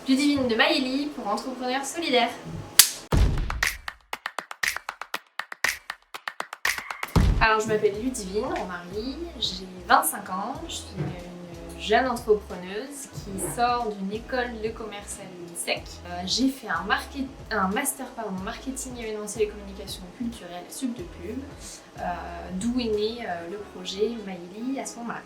Ludivine de Maëlie pour Entrepreneurs Solidaires. Alors je m'appelle Ludivine Romary, j'ai 25 ans, je suis une jeune entrepreneuse qui sort d'une école de commerce à l'INSEC. J'ai fait un master marketing événementiel et communication culturelle à Sup de Pub, d'où est né le projet Maëlie à ce moment-là.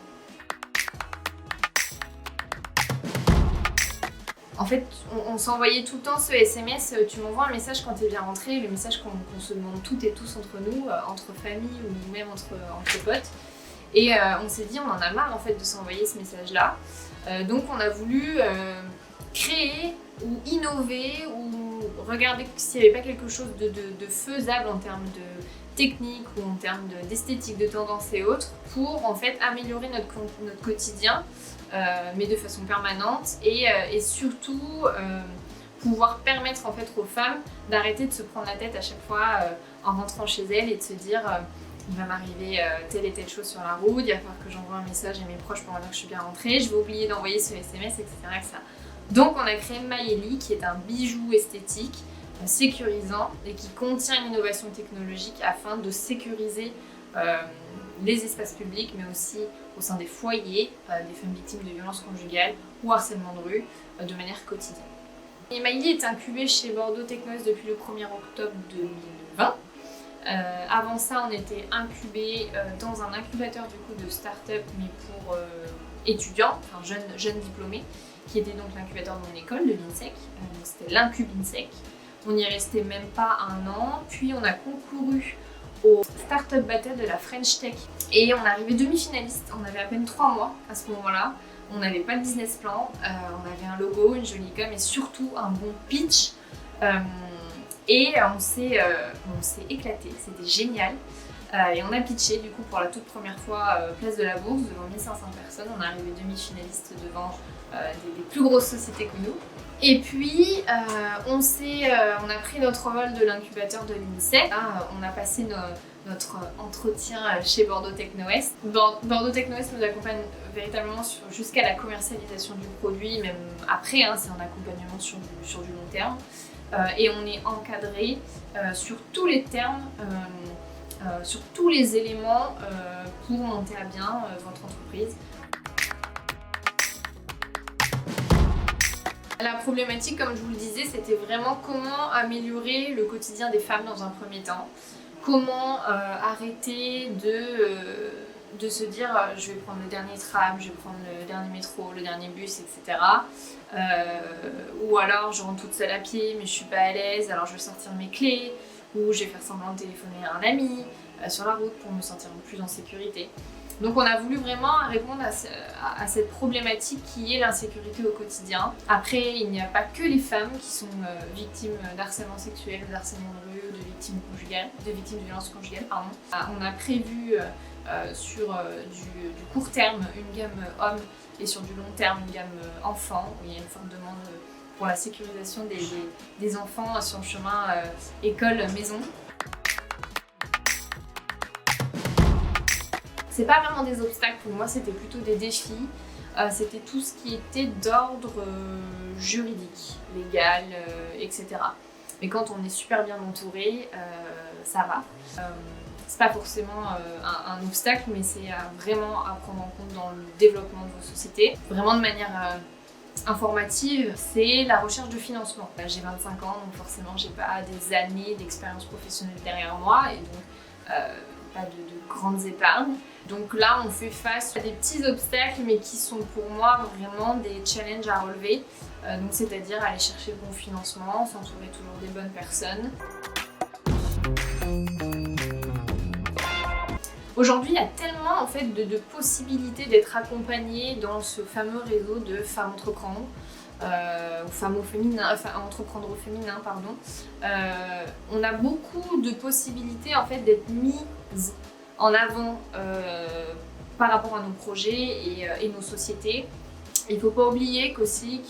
En fait, on s'envoyait tout le temps ce SMS, tu m'envoies un message quand tu es bien rentré, le message qu'on se demande toutes et tous entre nous, entre famille ou même entre potes. Et on s'est dit, on en a marre en fait de s'envoyer ce message-là. Donc on a voulu créer ou innover ou regarder s'il n'y avait pas quelque chose de faisable en termes de technique ou en termes d'esthétique, de tendance et autres pour en fait améliorer notre quotidien. Mais de façon permanente et surtout pouvoir permettre en fait aux femmes d'arrêter de se prendre la tête à chaque fois en rentrant chez elles et de se dire il va m'arriver telle et telle chose sur la route, il va falloir que j'envoie un message à mes proches pour leur dire que je suis bien rentrée, je vais oublier d'envoyer ce SMS, etc., etc. Donc on a créé Maëlie qui est un bijou esthétique sécurisant et qui contient une innovation technologique afin de sécuriser les espaces publics, mais aussi au sein des foyers des femmes victimes de violences conjugales ou harcèlement de rue de manière quotidienne. Et Maëlie est incubée chez Bordeaux Techno-Est depuis le 1er octobre 2020. Avant ça, on était incubés dans un incubateur du coup de start-up, mais pour étudiants, enfin jeunes diplômés, qui était donc l'incubateur de mon école, de l'INSEC. C'était l'Incub INSEC. On n'y est resté même pas un an, puis on a concouru au Startup Battle de la French Tech et on est arrivé demi-finaliste. On avait à peine 3 mois à ce moment-là. On n'avait pas de business plan, on avait un logo, une jolie com et surtout un bon pitch. Et on s'est éclaté, c'était génial. Et on a pitché du coup pour la toute première fois place de la Bourse devant 1500 personnes. On est arrivé demi-finaliste devant des plus grosses sociétés que nous. Et puis on a pris notre vol de l'incubateur de l'INSEC. On a passé notre entretien chez Bordeaux Techno-Est. Bordeaux Techno-Est nous accompagne véritablement jusqu'à la commercialisation du produit, même après, c'est un accompagnement sur du long terme. Et on est encadré sur tous les termes, sur tous les éléments pour monter à bien votre entreprise. La problématique, comme je vous le disais, c'était vraiment comment améliorer le quotidien des femmes dans un premier temps. Comment arrêter de se dire je vais prendre le dernier tram, je vais prendre le dernier métro, le dernier bus, etc. Ou alors je rentre toute seule à pied mais je suis pas à l'aise, alors je vais sortir mes clés, ou je vais faire semblant de téléphoner à un ami sur la route pour me sentir plus en sécurité. Donc on a voulu vraiment répondre à cette problématique qui est l'insécurité au quotidien. Après, il n'y a pas que les femmes qui sont victimes d'harcèlement sexuel, d'harcèlement de rue, de victimes de violences conjugales. On a prévu sur du court terme une gamme homme et sur du long terme une gamme enfant, où il y a une forte demande pour la sécurisation des enfants sur le chemin école-maison. C'est pas vraiment des obstacles pour moi, c'était plutôt des défis. C'était tout ce qui était d'ordre juridique, légal, etc. Mais quand on est super bien entouré, ça va. C'est pas forcément un obstacle, mais c'est vraiment à prendre en compte dans le développement de vos sociétés. Vraiment de manière informative, c'est la recherche de financement. J'ai 25 ans, donc forcément j'ai pas des années d'expérience professionnelle derrière moi et donc pas de grandes épargnes. Donc là, on fait face à des petits obstacles, mais qui sont pour moi vraiment des challenges à relever. Donc c'est-à-dire aller chercher le bon financement, s'entourer toujours des bonnes personnes. Aujourd'hui, il y a tellement en fait de possibilités d'être accompagnée dans ce fameux réseau de femmes entreprendre. Ou femmes au féminin, enfin entreprendre au féminin, pardon. On a beaucoup de possibilités en fait d'être mises en avant par rapport à nos projets et nos sociétés. Il ne faut pas oublier qu'aussi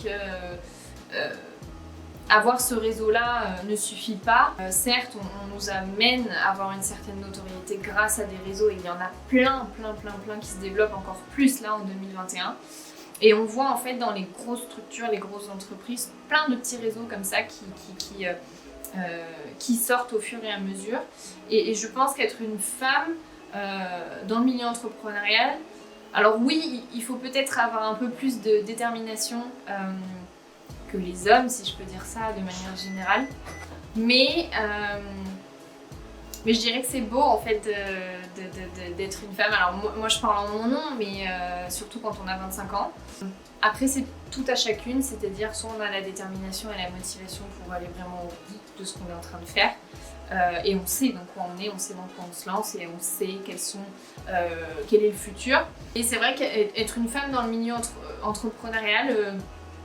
avoir ce réseau-là ne suffit pas. Certes, on nous amène à avoir une certaine notoriété grâce à des réseaux et il y en a plein qui se développent encore plus là en 2021. Et on voit en fait dans les grosses structures, les grosses entreprises, plein de petits réseaux comme ça qui sortent au fur et à mesure. Et je pense qu'être une femme dans le milieu entrepreneurial, alors oui, il faut peut-être avoir un peu plus de détermination que les hommes, si je peux dire ça de manière générale. Mais je dirais que c'est beau en fait d'être une femme. Alors moi je parle en mon nom, mais surtout quand on a 25 ans. Après c'est tout à chacune, c'est-à-dire soit on a la détermination et la motivation pour aller vraiment au bout de ce qu'on est en train de faire. Et on sait dans quoi on est, on sait dans quoi on se lance et on sait quel est le futur. Et c'est vrai qu'être une femme dans le milieu entrepreneurial,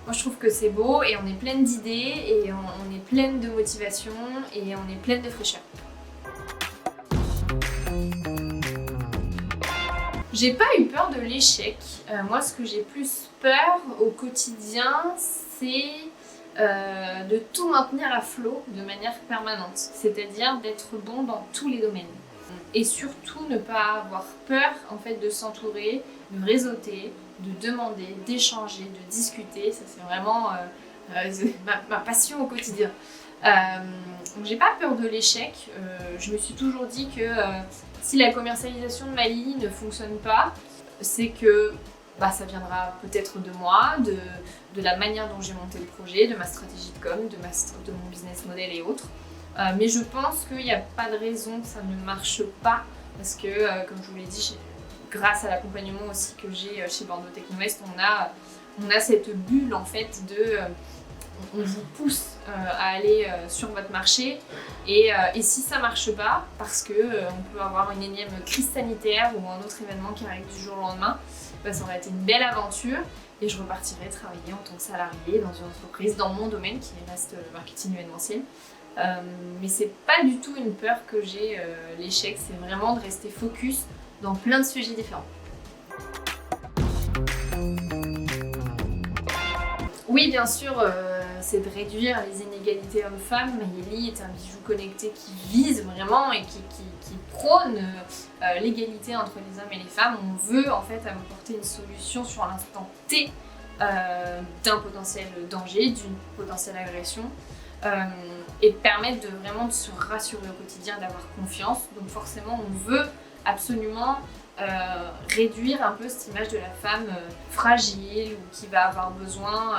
moi je trouve que c'est beau et on est pleine d'idées et on est pleine de motivation et on est pleine de fraîcheur. J'ai pas eu peur de l'échec. Moi, ce que j'ai plus peur au quotidien, c'est de tout maintenir à flot de manière permanente. C'est-à-dire d'être bon dans tous les domaines. Et surtout ne pas avoir peur en fait de s'entourer, de réseauter, de demander, d'échanger, de discuter. Ça c'est vraiment ma passion au quotidien. Donc j'ai pas peur de l'échec. Je me suis toujours dit que si la commercialisation de Maïli ne fonctionne pas, c'est que ça viendra peut-être de moi, de la manière dont j'ai monté le projet, de ma stratégie de com, de mon business model et autres. Mais je pense qu'il n'y a pas de raison que ça ne marche pas parce que, comme je vous l'ai dit, grâce à l'accompagnement aussi que j'ai chez Bordeaux Techno-Est, on a cette bulle en fait on vous pousse à aller sur votre marché et si ça marche pas, parce que on peut avoir une énième crise sanitaire ou un autre événement qui arrive du jour au lendemain, ça aurait été une belle aventure et je repartirai travailler en tant que salariée dans une entreprise dans mon domaine qui reste le marketing événementiel. Mais c'est pas du tout une peur que j'ai l'échec, c'est vraiment de rester focus dans plein de sujets différents. Oui, bien sûr, c'est de réduire les inégalités hommes-femmes. Maïli est un bijou connecté qui vise vraiment et qui prône l'égalité entre les hommes et les femmes. On veut en fait apporter une solution sur l'instant T d'un potentiel danger, d'une potentielle agression et permettre de se rassurer au quotidien, d'avoir confiance. Donc forcément, on veut absolument réduire un peu cette image de la femme fragile ou qui va avoir besoin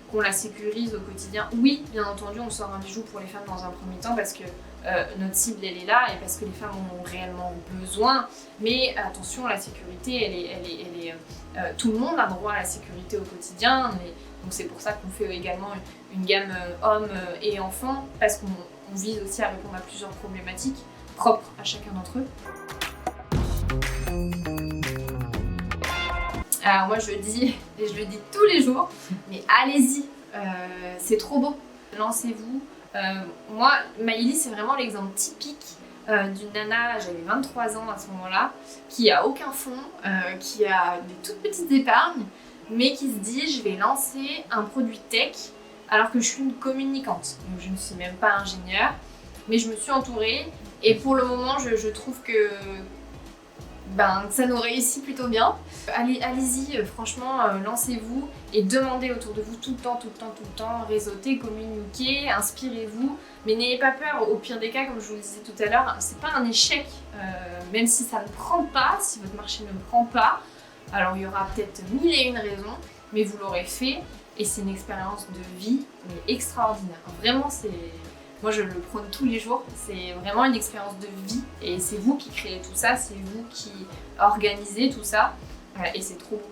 qu'on la sécurise au quotidien. Oui, bien entendu, on sort un bijou pour les femmes dans un premier temps parce que notre cible elle est là et parce que les femmes en ont réellement besoin. Mais attention, la sécurité, tout le monde a droit à la sécurité au quotidien. Donc c'est pour ça qu'on fait également une gamme hommes et enfants parce qu'on vise aussi à répondre à plusieurs problématiques propres à chacun d'entre eux. Alors moi je dis, et je le dis tous les jours, mais allez-y, c'est trop beau, lancez-vous. Moi, Maïli c'est vraiment l'exemple typique d'une nana, j'avais 23 ans à ce moment-là, qui a aucun fonds, qui a des toutes petites épargnes, mais qui se dit je vais lancer un produit tech alors que je suis une communicante. Donc je ne suis même pas ingénieure, mais je me suis entourée et pour le moment je trouve que ça nous réussit plutôt bien. Allez-y, franchement, lancez-vous et demandez autour de vous tout le temps, réseautez, communiquez, inspirez-vous. Mais n'ayez pas peur, au pire des cas, comme je vous le disais tout à l'heure, c'est pas un échec, même si ça ne prend pas, si votre marché ne prend pas. Alors il y aura peut-être 1001 raisons, mais vous l'aurez fait et c'est une expérience de vie mais extraordinaire. Vraiment, moi je le prône tous les jours, c'est vraiment une expérience de vie et c'est vous qui créez tout ça, c'est vous qui organisez tout ça et c'est trop beau.